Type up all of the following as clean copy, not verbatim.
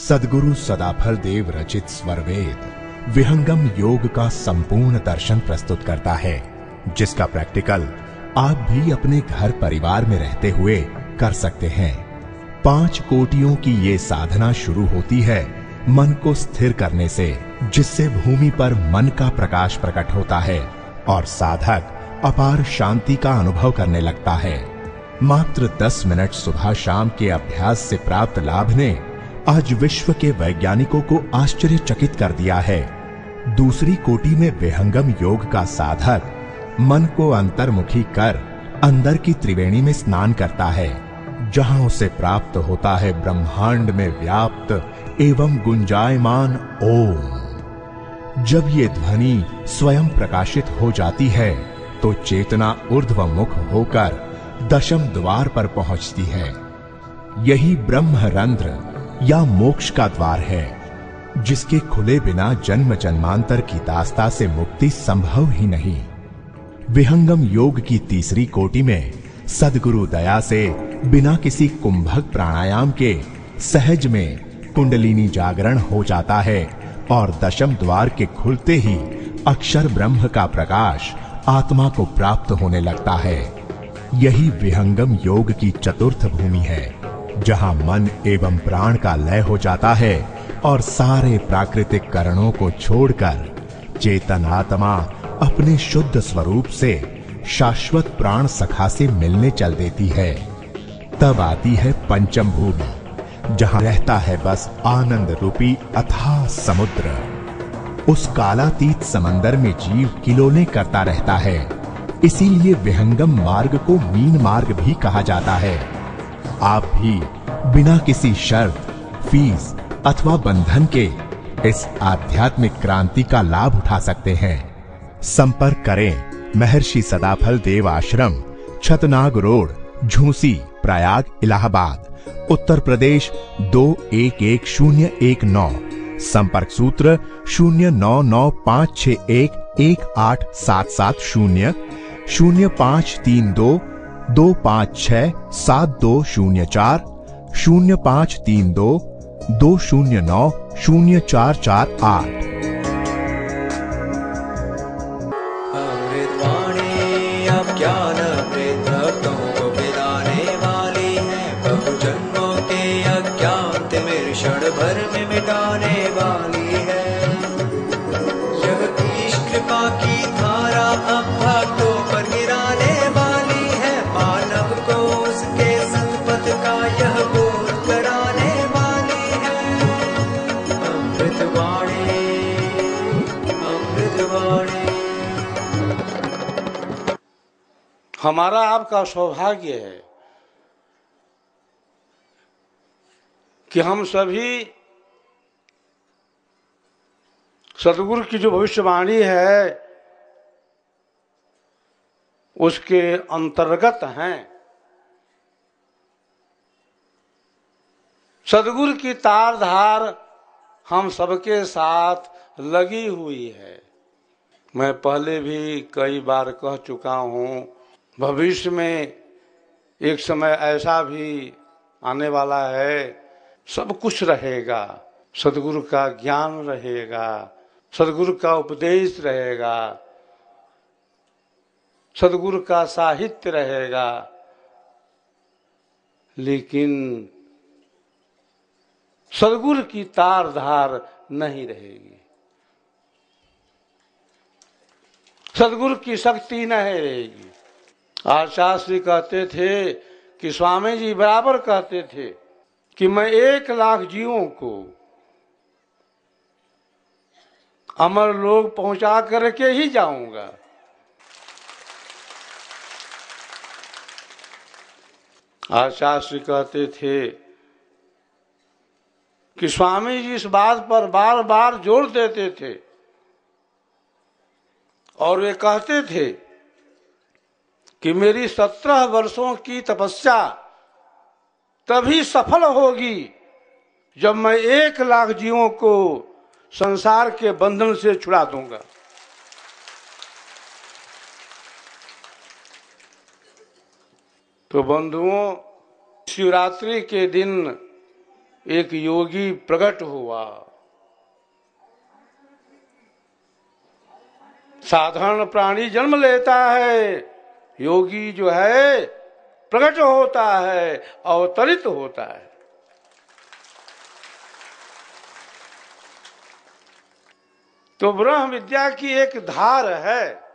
सद्गुरु सदाफल देव रचित स्वरवेद विहंगम योग का संपूर्ण दर्शन प्रस्तुत करता है, जिसका प्रैक्टिकल आप भी अपने घर परिवार में रहते हुए कर सकते हैं। 5 कोटियों की ये साधना शुरू होती है मन को स्थिर करने से, जिससे भूमि पर मन का प्रकाश प्रकट होता है और साधक अपार शांति का अनुभव करने लगता है। मात्र 10 मिनट सुबह शाम के अभ्यास से प्राप्त लाभ ने आज विश्व के वैज्ञानिकों को आश्चर्यचकित कर दिया है। दूसरी कोटि में विहंगम योग का साधक मन को अंतर्मुखी कर अंदर की त्रिवेणी में स्नान करता है, जहां उसे प्राप्त होता है ब्रह्मांड में व्याप्त एवं गुंजायमान ओम। जब ये ध्वनि स्वयं प्रकाशित हो जाती है तो चेतना ऊर्ध्वमुख होकर दशम द्वार पर पहुंचती है। यही ब्रह्मरंध्र या मोक्ष का द्वार है, जिसके खुले बिना जन्म जन्मांतर की दास्ता से मुक्ति संभव ही नहीं। विहंगम योग की तीसरी कोटि में सद्गुरु दया से बिना किसी कुंभक प्राणायाम के सहज में कुंडलिनी जागरण हो जाता है और दशम द्वार के खुलते ही अक्षर ब्रह्म का प्रकाश आत्मा को प्राप्त होने लगता है। यही विहंगम योग की चतुर्थ भूमि है, जहां मन एवं प्राण का लय हो जाता है और सारे प्राकृतिक कारणों को छोड़कर चेतन आत्मा अपने शुद्ध स्वरूप से शाश्वत प्राण सखा से मिलने चल देती है। तब आती है पंचम भूमि, जहां रहता है बस आनंद रूपी अथाह समुद्र। उस कालातीत समंदर में जीव किलोले करता रहता है, इसीलिए विहंगम मार्ग को मीन मार्ग भी कहा जाता है। आप भी बिना किसी शर्त, फीस अथवा बंधन के इस आध्यात्मिक क्रांति का लाभ उठा सकते हैं। संपर्क करें महर्षि सदाफल देव आश्रम, छतनाग रोड, झूसी, प्रयाग, इलाहाबाद, उत्तर प्रदेश 211019। संपर्क सूत्र 0995611877, 0532 256 7204, 0532 209 0448। ज्ञान वृद्ध तुमको पिलाने वाली है, बहु जन्मों के अज्ञान तिमिर क्षण भर में मिटाने वाली है। यह ईश कृपा की धारा अब भक्तों पर गिराने वाली है, मानव को उसके सतपथ का यह बोध कराने वाली है। अमृतवाणी, अमृतवाणी। हमारा आपका सौभाग्य है कि हम सभी सद्गुरु की जो भविष्यवाणी है उसके अंतर्गत हैं। सद्गुरु की तार धार हम सबके साथ लगी हुई है। मैं पहले भी कई बार कह चुका हूं, भविष्य में एक समय ऐसा भी आने वाला है, सब कुछ रहेगा, सद्गुरु का ज्ञान रहेगा, सद्गुरु का उपदेश रहेगा, सद्गुरु का साहित्य रहेगा, लेकिन सद्गुरु की तार धार नहीं रहेगी, सद्गुरु की शक्ति नहीं रहेगी। आचार्य श्री कहते थे कि स्वामी जी बराबर कहते थे कि मैं 1 लाख जीवों को अमर लोग पहुंचा करके ही जाऊंगा। आचार्य श्री कहते थे कि स्वामी जी इस बात पर बार बार जोर देते थे और वे कहते थे कि मेरी 17 वर्षों की तपस्या तभी सफल होगी जब मैं 1 लाख जीवों को संसार के बंधन से छुड़ा दूंगा। तो बंधुओं, शिवरात्रि के दिन एक योगी प्रकट हुआ। साधारण प्राणी जन्म लेता है, योगी जो है प्रकट होता है, अवतरित होता है। तो ब्रह्म विद्या की एक धार है,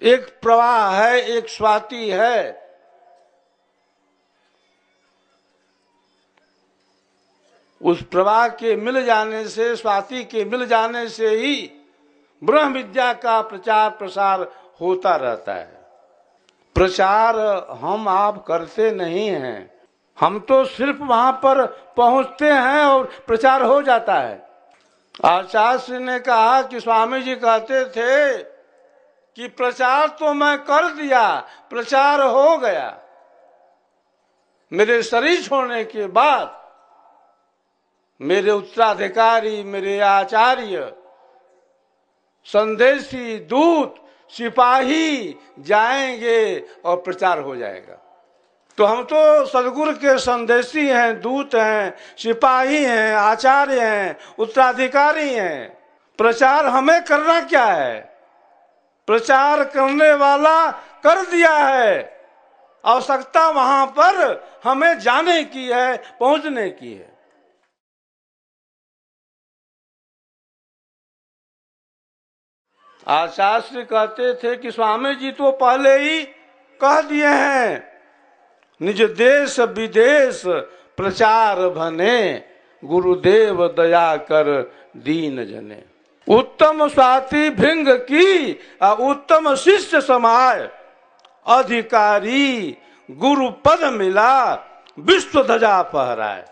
एक प्रवाह है, एक स्वाति है। उस प्रवाह के मिल जाने से, स्वाति के मिल जाने से ही ब्रह्म विद्या का प्रचार प्रसार होता रहता है। प्रचार हम आप करते नहीं हैं, हम तो सिर्फ वहां पर पहुंचते हैं और प्रचार हो जाता है। आचार्य ने कहा कि स्वामी जी कहते थे कि प्रचार तो मैं कर दिया, प्रचार हो गया। मेरे शरीर छोड़ने के बाद मेरे उत्तराधिकारी, मेरे आचार्य, संदेशी, दूत, सिपाही जाएंगे और प्रचार हो जाएगा। तो हम तो सदगुरु के संदेशी हैं, दूत हैं, सिपाही हैं, आचार्य हैं, उत्तराधिकारी हैं। प्रचार हमें करना क्या है? प्रचार करने वाला कर दिया है। आवश्यकता वहां पर हमें जाने की है, पहुंचने की है। आचार्य कहते थे कि स्वामी जी तो पहले ही कह दिए हैं, निज देश विदेश प्रचार भने, गुरुदेव दया कर दीन जने। उत्तम स्वाति भृंग की उत्तम शिष्य समाय, अधिकारी गुरु पद मिला विश्व ध्वजा फहराए।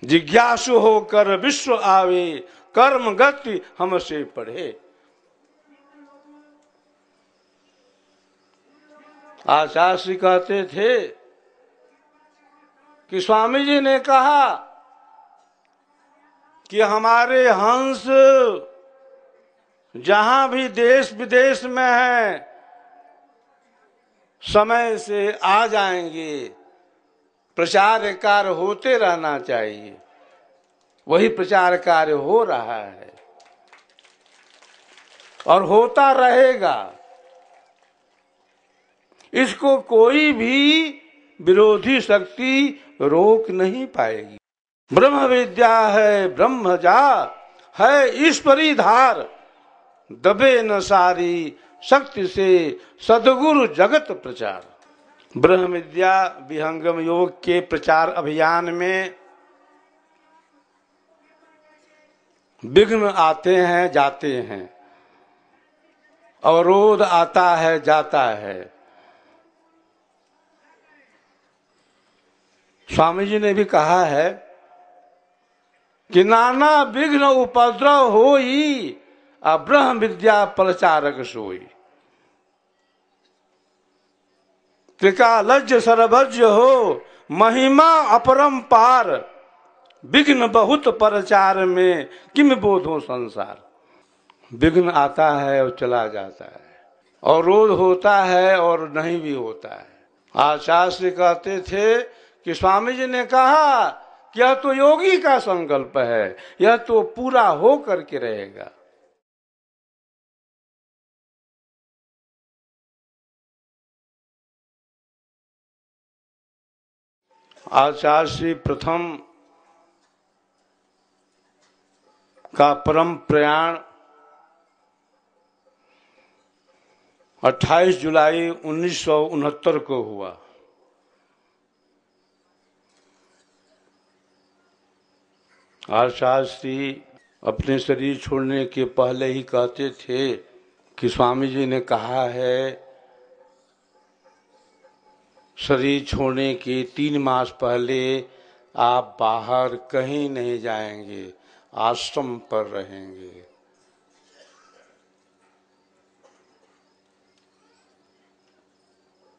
जिज्ञासु होकर विश्व आवे, कर्म गति हमसे पढ़े। आचार्य कहते थे कि स्वामी जी ने कहा कि हमारे हंस जहां भी देश विदेश में हैं, समय से आ जाएंगे। प्रचार कार्य होते रहना चाहिए, वही प्रचार कार्य हो रहा है और होता रहेगा। इसको कोई भी विरोधी शक्ति रोक नहीं पाएगी। ब्रह्म विद्या है ब्रह्मजा, है ईश्वरी धार, दबे न सारी शक्ति से सदगुरु जगत प्रचार। ब्रह्म विद्या विहंगम योग के प्रचार अभियान में विघ्न आते हैं, जाते हैं, अवरोध आता है, जाता है। स्वामी जी ने भी कहा है कि नाना विघ्न उपद्रव होई, ब्रह्म विद्या प्रचारक सोई। त्रिकालज्ज सर्वज्ञ हो, महिमा अपरंपार, विघ्न बहुत प्रचार में किम बोधो संसार। विघ्न आता है और चला जाता है, और रोध होता है और नहीं भी होता है। आचार्य कहते थे कि स्वामी जी ने कहा कि यह तो योगी का संकल्प है, यह तो पूरा हो करके रहेगा। आचार्य प्रथम का परम प्रयाण 28 जुलाई 1969 को हुआ। आचार्य अपने शरीर छोड़ने के पहले ही कहते थे कि स्वामी जी ने कहा है शरीर छोड़ने के 3 मास पहले आप बाहर कहीं नहीं जाएंगे, आश्रम पर रहेंगे।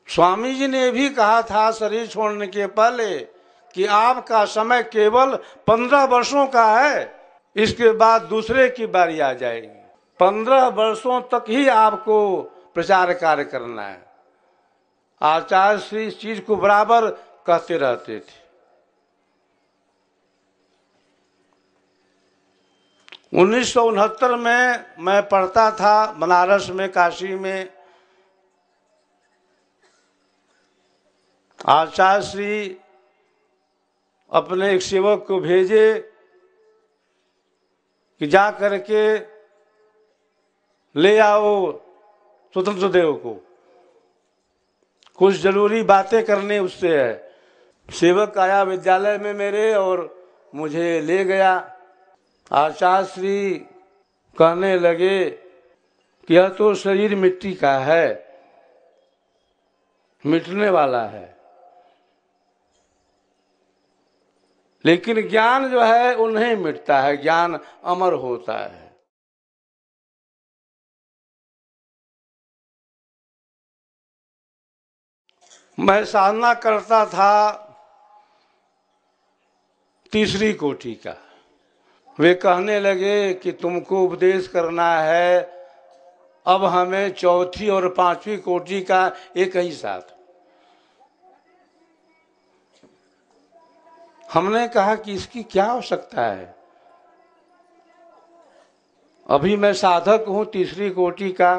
स्वामी जी ने भी कहा था शरीर छोड़ने के पहले कि आपका समय केवल 15 वर्षों का है, इसके बाद दूसरे की बारी आ जाएगी। 15 वर्षों तक ही आपको प्रचार कार्य करना है। आचार्य श्री इस चीज को बराबर कहते रहते थे। 1969 में मैं पढ़ता था बनारस में, काशी में। आचार्य श्री अपने एक सेवक को भेजे कि जा करके ले आओ स्वतंत्र देव को, कुछ जरूरी बातें करने उससे है। सेवक आया विद्यालय में मेरे और मुझे ले गया। आचार्य श्री कहने लगे कि यह तो शरीर मिट्टी का है, मिटने वाला है, लेकिन ज्ञान जो है वो नहीं मिटता है, ज्ञान अमर होता है। मैं साधना करता था तीसरी कोटि का। वे कहने लगे कि तुमको उपदेश करना है, अब हमें चौथी और पांचवी कोटि का एक ही साथ। हमने कहा कि इसकी क्या आवश्यकता है, अभी मैं साधक हूं तीसरी कोटि का।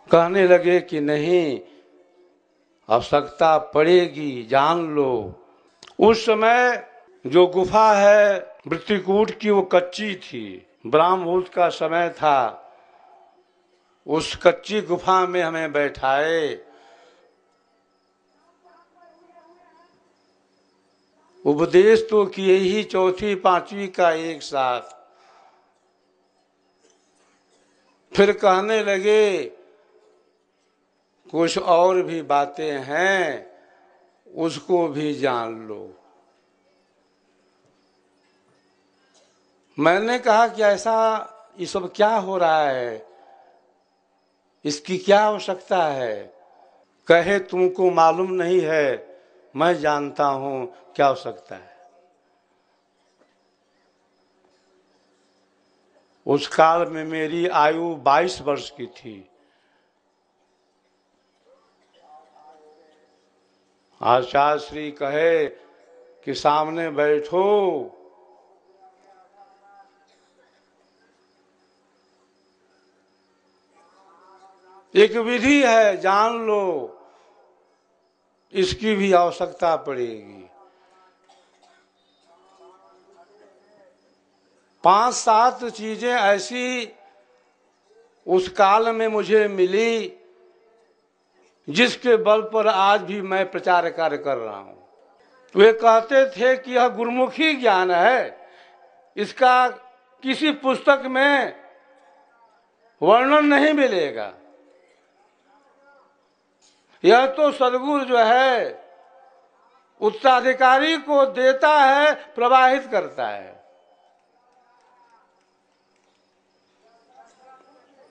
कहने लगे कि नहीं, आवश्यकता पड़ेगी, जान लो। उस समय जो गुफा है वृत्तिकूट की वो कच्ची थी, ब्रह्ममुहूर्त का समय था। उस कच्ची गुफा में हमें बैठाए, उपदेश तो किए ही चौथी पांचवी का एक साथ। फिर कहने लगे कुछ और भी बातें हैं, उसको भी जान लो। मैंने कहा कि ऐसा ये सब क्या हो रहा है, इसकी क्या आवश्यकता है। कहे तुमको मालूम नहीं है, मैं जानता हूं क्या आवश्यकता है। उस काल में मेरी आयु 22 वर्ष की थी। आचार्य श्री कहे कि सामने बैठो, एक विधि है, जान लो, इसकी भी आवश्यकता पड़ेगी। 5-7 चीजें ऐसी उस काल में मुझे मिली जिसके बल पर आज भी मैं प्रचार कार्य कर रहा हूं। वे कहते थे कि यह गुरुमुखी ज्ञान है, इसका किसी पुस्तक में वर्णन नहीं मिलेगा। यह तो सद्गुरु जो है उत्तराधिकारी को देता है, प्रवाहित करता है।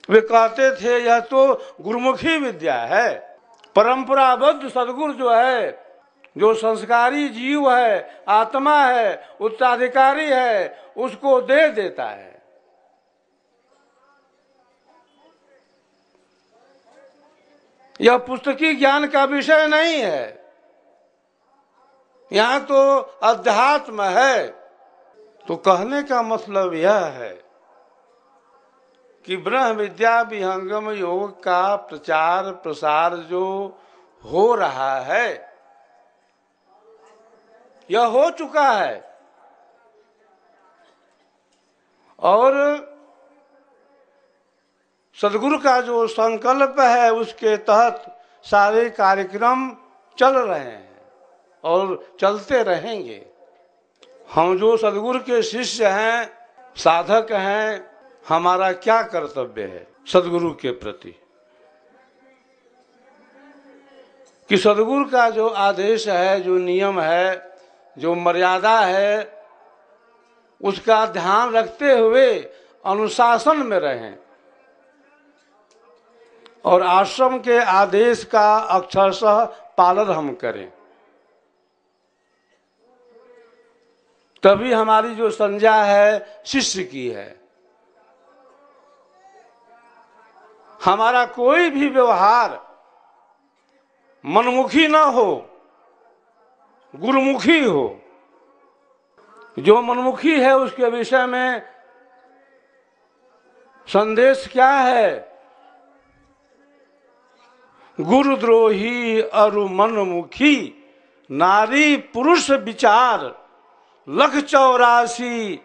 वे कहते थे यह तो गुरुमुखी विद्या है। परंपराबद्ध सद्गुरु जो है, जो संस्कारी जीव है, आत्मा है, उत्तराधिकारी है, उसको दे देता है। यह पुस्तकी ज्ञान का विषय नहीं है, यहाँ तो अध्यात्म है। तो कहने का मतलब यह है कि ब्रह्म विद्या विहंगम योग का प्रचार प्रसार जो हो रहा है, यह हो चुका है। और सद्गुरु का जो संकल्प है उसके तहत सारे कार्यक्रम चल रहे हैं और चलते रहेंगे। हम जो सद्गुरु के शिष्य हैं, साधक हैं, हमारा क्या कर्तव्य है सद्गुरु के प्रति कि सद्गुरु का जो आदेश है, जो नियम है, जो मर्यादा है, उसका ध्यान रखते हुए अनुशासन में रहें और आश्रम के आदेश का अक्षरशः पालन हम करें। तभी हमारी जो संज्ञा है शिष्य की है। हमारा कोई भी व्यवहार मनमुखी ना हो, गुरुमुखी हो। जो मनमुखी है उसके विषय में संदेश क्या है? गुरुद्रोही अरु मनमुखी, नारी पुरुष विचार, लख 84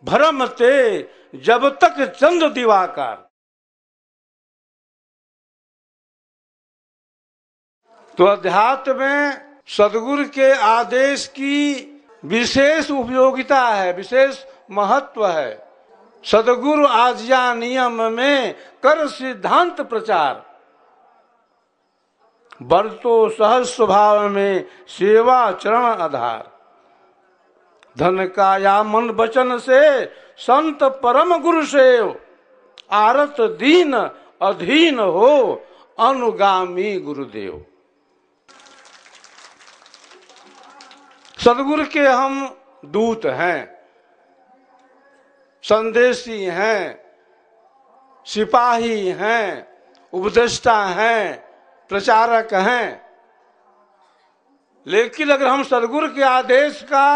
भरम ते, जब तक चंद्र दिवाकर। तो अध्यात्म में सदगुरु के आदेश की विशेष उपयोगिता है, विशेष महत्व है। सदगुरु आज्ञा नियम में कर सिद्धांत प्रचार, बरतो सहज स्वभाव में सेवा चरण आधार। धन काया मन वचन से संत परम गुरु सेव, आरत दीन अधीन हो अनुगामी गुरुदेव। सदगुरु के हम दूत हैं, संदेशी हैं, सिपाही हैं, उपदेष्टा हैं, प्रचारक हैं। लेकिन अगर हम सदगुरु के आदेश का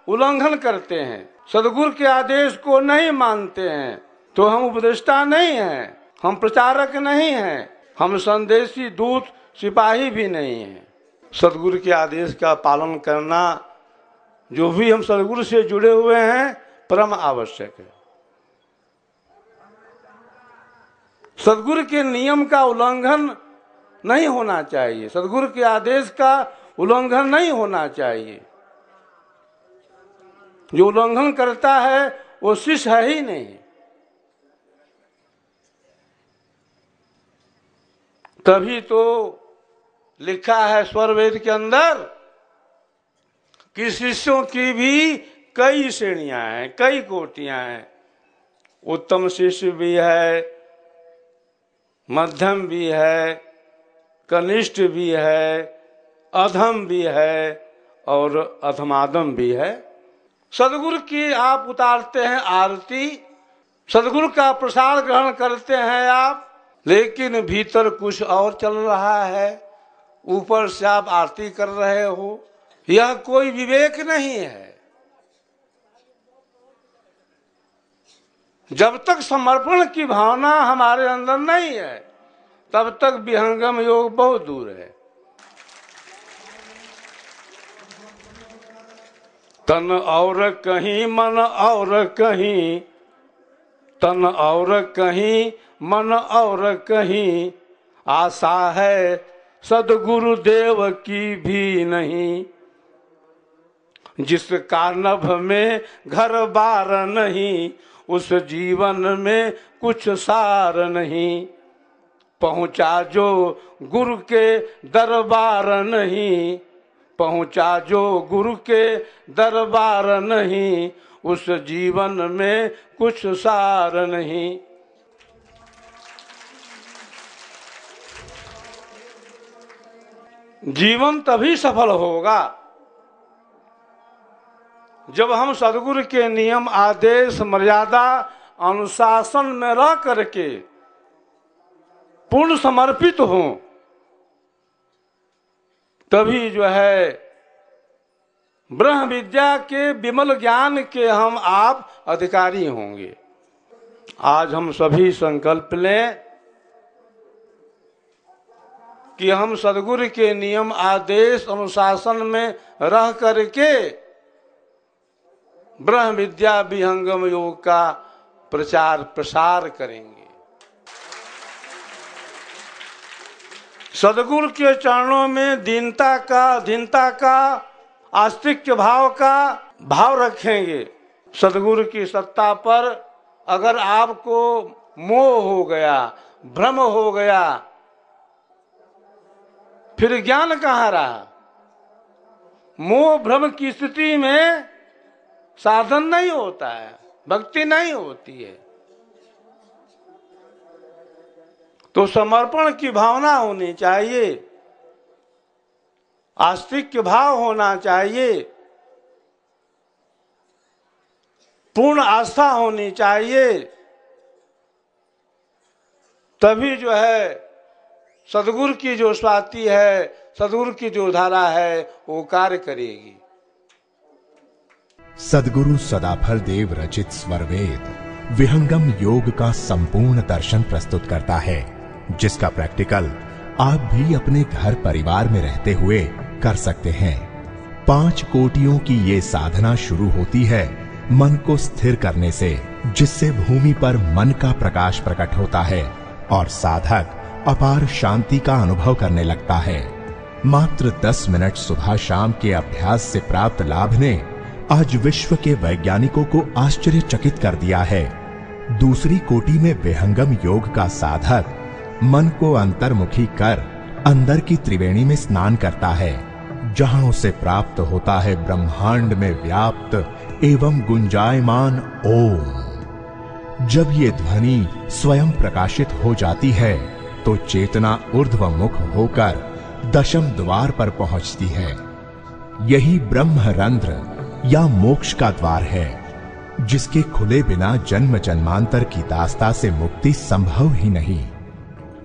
उल्लंघन करते हैं, सदगुरु के आदेश को नहीं मानते हैं, तो हम उपदेष्टा नहीं हैं, हम प्रचारक नहीं हैं, हम संदेशी दूत सिपाही भी नहीं हैं। सदगुरु के आदेश का पालन करना जो भी हम सदगुरु से जुड़े हुए हैं परम आवश्यक है। सदगुरु के नियम का उल्लंघन नहीं होना चाहिए, सदगुरु के आदेश का उल्लंघन नहीं होना चाहिए। जो उल्लंघन करता है वो शिष्य है ही नहीं। तभी तो लिखा है स्वर वेद के अंदर कि शिष्यों की भी कई श्रेणियां हैं, कई कोटियां हैं। उत्तम शिष्य भी है, मध्यम भी है, कनिष्ठ भी है, अधम भी है और अधमादम भी है। सदगुरु की आप उतारते हैं आरती, सदगुरु का प्रसाद ग्रहण करते हैं आप, लेकिन भीतर कुछ और चल रहा है, ऊपर से आप आरती कर रहे हो, यह कोई विवेक नहीं है। जब तक समर्पण की भावना हमारे अंदर नहीं है तब तक विहंगम योग बहुत दूर है। तन और कहीं मन और कहीं, तन और कहीं मन और कहीं, आशा है सदगुरु देव की भी नहीं। जिसका नभ में घर बार नहीं, उस जीवन में कुछ सार नहीं। पहुंचा जो गुरु के दरबार नहीं, पहुंचा जो गुरु के दरबार नहीं, उस जीवन में कुछ सार नहीं। जीवन तभी सफल होगा जब हम सदगुरु के नियम आदेश मर्यादा अनुशासन में रह करके पूर्ण समर्पित हों, तभी जो है ब्रह्म विद्या के विमल ज्ञान के हम आप अधिकारी होंगे। आज हम सभी संकल्प लें कि हम सदगुरु के नियम आदेश अनुशासन में रह करके ब्रह्म विद्या विहंगम योग का प्रचार प्रसार करेंगे। सदगुरु के चरणों में दीनता का, अधीनता का, आस्तिक्य भाव का भाव रखेंगे। सदगुरु की सत्ता पर अगर आपको मोह हो गया, भ्रम हो गया, फिर ज्ञान कहाँ रहा? मोह भ्रम की स्थिति में साधन नहीं होता है, भक्ति नहीं होती है। तो समर्पण की भावना होनी चाहिए, आस्तिक्य भाव होना चाहिए, पूर्ण आस्था होनी चाहिए, तभी जो है सदगुरु की जो स्वाति है, सदगुरु की जो धारा है वो कार्य करेगी। सदगुरु सदाफल देव रचित स्वरवेद विहंगम योग का संपूर्ण दर्शन प्रस्तुत करता है, जिसका प्रैक्टिकल आप भी अपने घर परिवार में रहते हुए कर सकते हैं। 5 कोटियों की ये साधना शुरू होती है मन को स्थिर करने से, जिससे भूमि पर मन का प्रकाश प्रकट होता है और साधक अपार शांति का अनुभव करने लगता है। मात्र 10 मिनट सुबह शाम के अभ्यास से प्राप्त लाभ ने आज विश्व के वैज्ञानिकों को आश्चर्यचकित कर दिया है। दूसरी कोटि में विहंगम योग का साधक मन को अंतर्मुखी कर अंदर की त्रिवेणी में स्नान करता है, जहां उसे प्राप्त होता है ब्रह्मांड में व्याप्त एवं गुंजायमान ओम। जब ये ध्वनि स्वयं प्रकाशित हो जाती है तो चेतना ऊर्ध्वमुख होकर दशम द्वार पर पहुंचती है। यही ब्रह्मरंध्र या मोक्ष का द्वार है, जिसके खुले बिना जन्म जन्मांतर की दास्ता से मुक्ति संभव ही नहीं।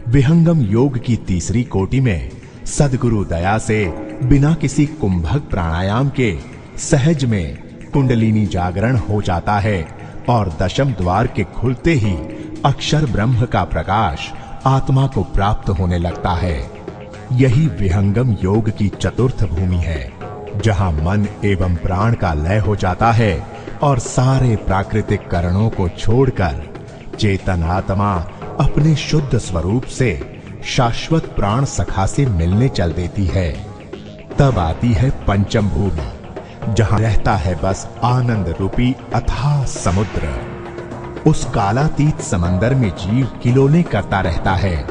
विहंगम योग की तीसरी कोटि में सद्गुरु दया से बिना किसी कुंभक प्राणायाम के सहज में कुंडलिनी जागरण हो जाता है और दशम द्वार के खुलते ही अक्षर ब्रह्म का प्रकाश आत्मा को प्राप्त होने लगता है। यही विहंगम योग की चतुर्थ भूमि है, जहां मन एवं प्राण का लय हो जाता है और सारे प्राकृतिक कारणों को छोड़कर चेतन आत्मा अपने शुद्ध स्वरूप से शाश्वत प्राण सखा से मिलने चल देती है। तब आती है पंचम भूमि, जहां रहता है बस आनंद रूपी अथाह समुद्र। उस कालातीत समंदर में जीव किलोले करता रहता है,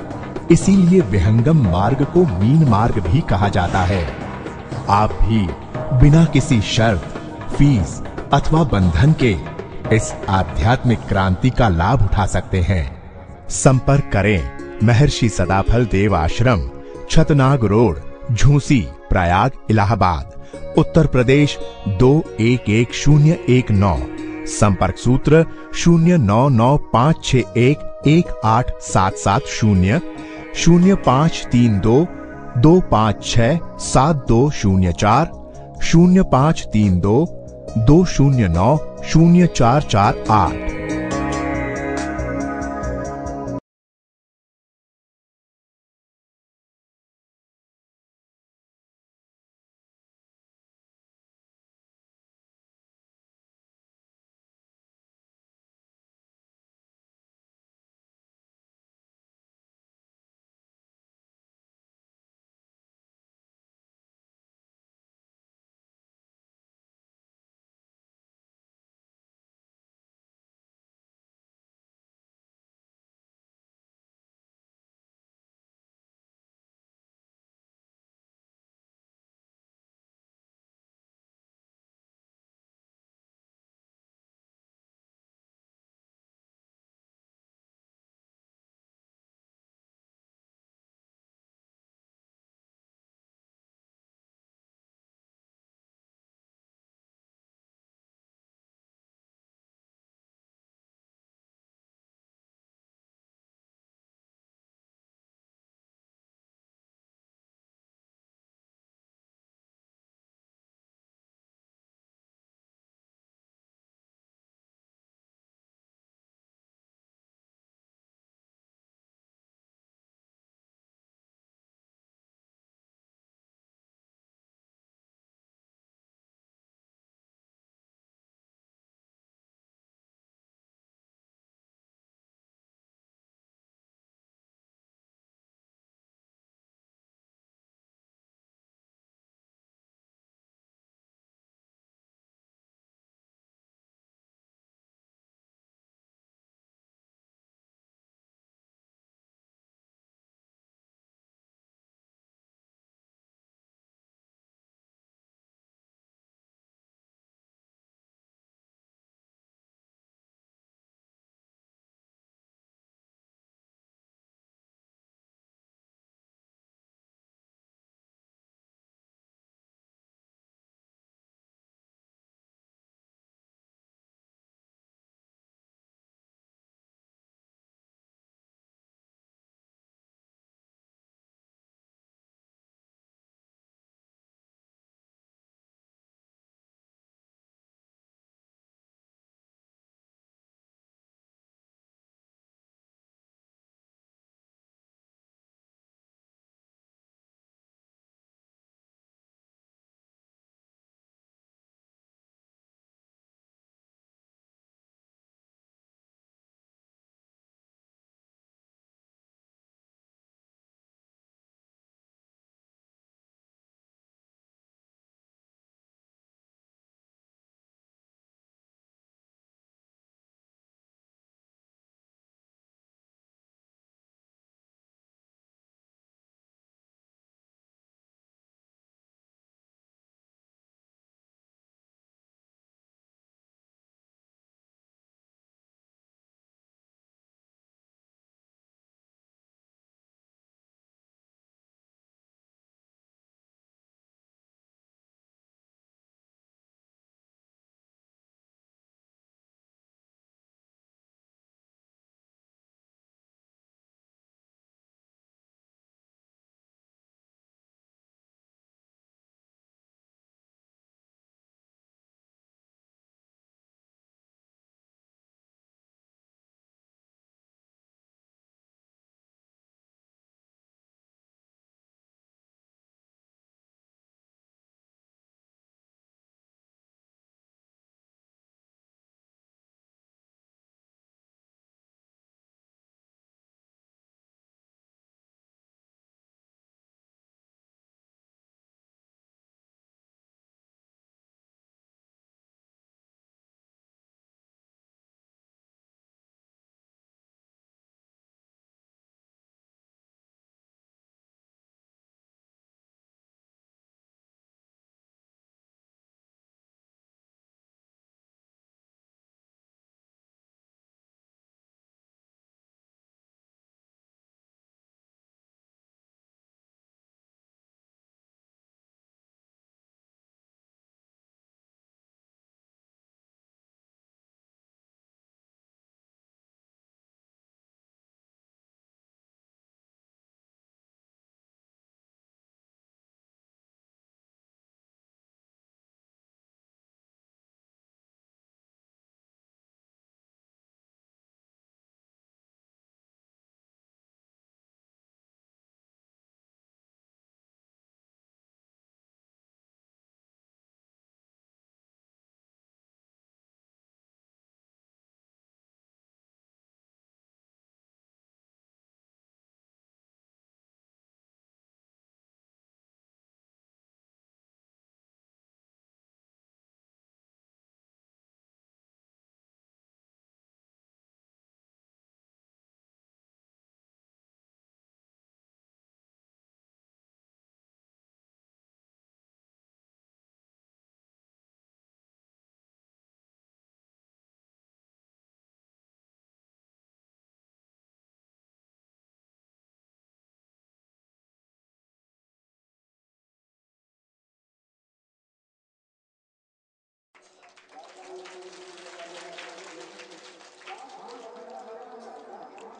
इसीलिए विहंगम मार्ग को मीन मार्ग भी कहा जाता है। आप भी बिना किसी शर्त, फीस अथवा बंधन के इस आध्यात्मिक क्रांति का लाभ उठा सकते हैं। संपर्क करें महर्षि सदाफल देव आश्रम, छतनाग रोड, झूसी, प्रयाग, इलाहाबाद, उत्तर प्रदेश 211019। संपर्क सूत्र 0995611877, 0532 256 7204, 0532 209 0448।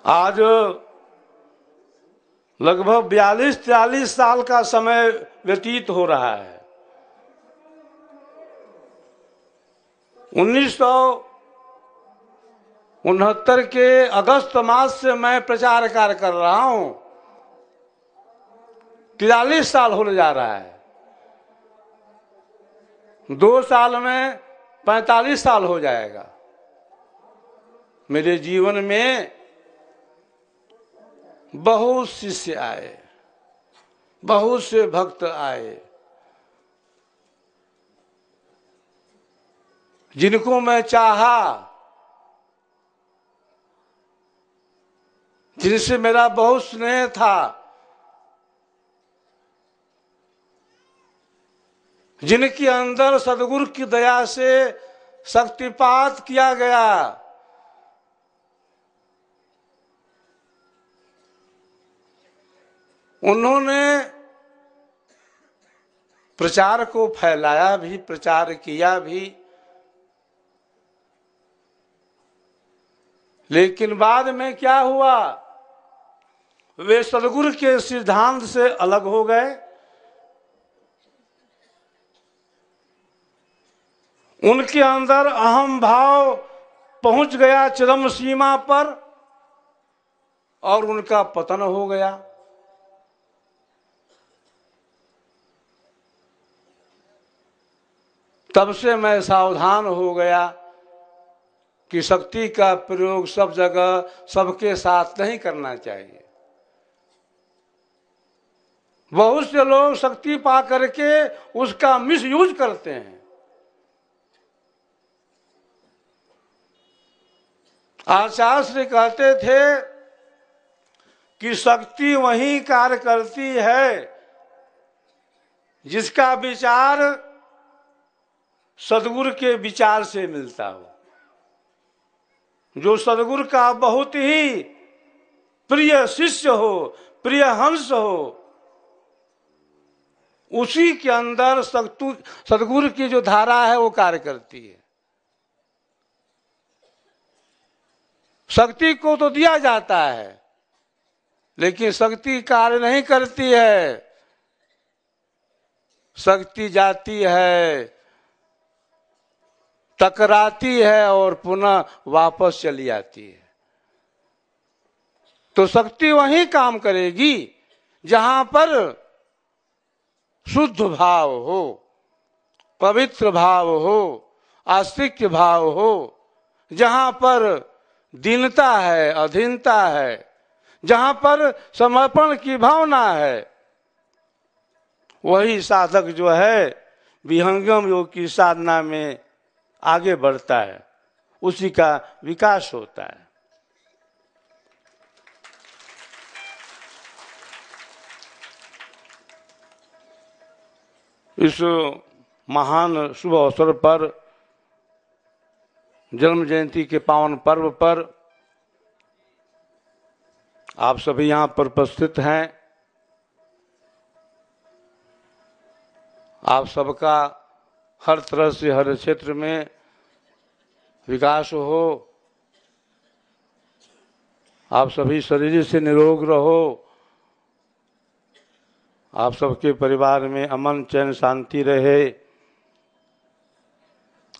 आज लगभग 42-43 साल का समय व्यतीत हो रहा है। 1969 के अगस्त मास से मैं प्रचार कार्य कर रहा हूं। 43 साल होने जा रहा है। 2 साल में 45 साल हो जाएगा। मेरे जीवन में बहुत शिष्य आए, बहुत से भक्त आए, जिनको मैं चाहा, जिनसे मेरा बहुत स्नेह था, जिनके अंदर सदगुरु की दया से शक्तिपात किया गया, उन्होंने प्रचार को फैलाया भी, प्रचार किया भी, लेकिन बाद में क्या हुआ, वे सदगुरु के सिद्धांत से अलग हो गए। उनके अंदर अहम भाव पहुंच गया चरम सीमा पर और उनका पतन हो गया। तब से मैं सावधान हो गया कि शक्ति का प्रयोग सब जगह सबके साथ नहीं करना चाहिए। बहुत से लोग शक्ति पा करके उसका मिसयूज करते हैं। आचार्य श्री कहते थे कि शक्ति वही कार्य करती है जिसका विचार सदगुरु के विचार से मिलता हो। जो सदगुरु का बहुत ही प्रिय शिष्य हो, प्रिय हंस हो, उसी के अंदर सदगुरु की जो धारा है वो कार्य करती है। शक्ति को तो दिया जाता है, लेकिन शक्ति कार्य नहीं करती है। शक्ति जाती है, टकराती है और पुनः वापस चली आती है। तो शक्ति वही काम करेगी जहां पर शुद्ध भाव हो, पवित्र भाव हो, आस्तिक्य भाव हो, जहां पर दीनता है, अधीनता है, जहां पर समर्पण की भावना है, वही साधक जो है विहंगम योग की साधना में आगे बढ़ता है, उसी का विकास होता है। इस महान शुभ अवसर पर, जन्म जयंती के पावन पर्व पर आप सभी यहाँ पर उपस्थित हैं। आप सबका हर तरह से हर क्षेत्र में विकास हो। आप सभी शरीर से निरोग रहो। आप सबके परिवार में अमन चैन शांति रहे।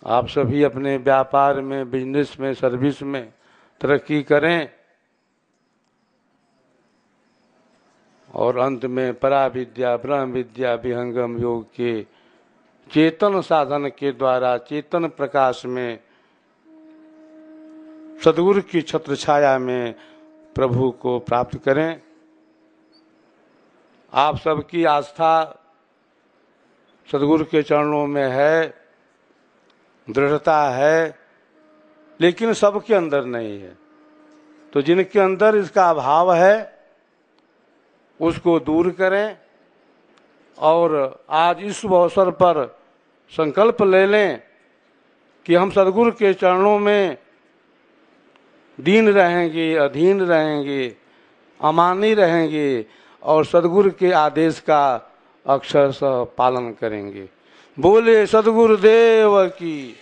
आप सभी अपने व्यापार में, बिजनेस में, सर्विस में तरक्की करें और अंत में पराविद्या ब्रह्म विद्या विहंगम योग के चेतन साधन के द्वारा चेतन प्रकाश में सद्गुरु की छत्र छाया में प्रभु को प्राप्त करें। आप सबकी आस्था सद्गुरु के चरणों में है, दृढ़ता है, लेकिन सबके अंदर नहीं है। तो जिनके अंदर इसका अभाव है उसको दूर करें और आज इस अवसर पर संकल्प ले लें कि हम सद्गुरु के चरणों में दीन रहेंगे, अधीन रहेंगे, अमानी रहेंगे और सद्गुरु के आदेश का अक्षरशः पालन करेंगे। बोले सद्गुरुदेव की।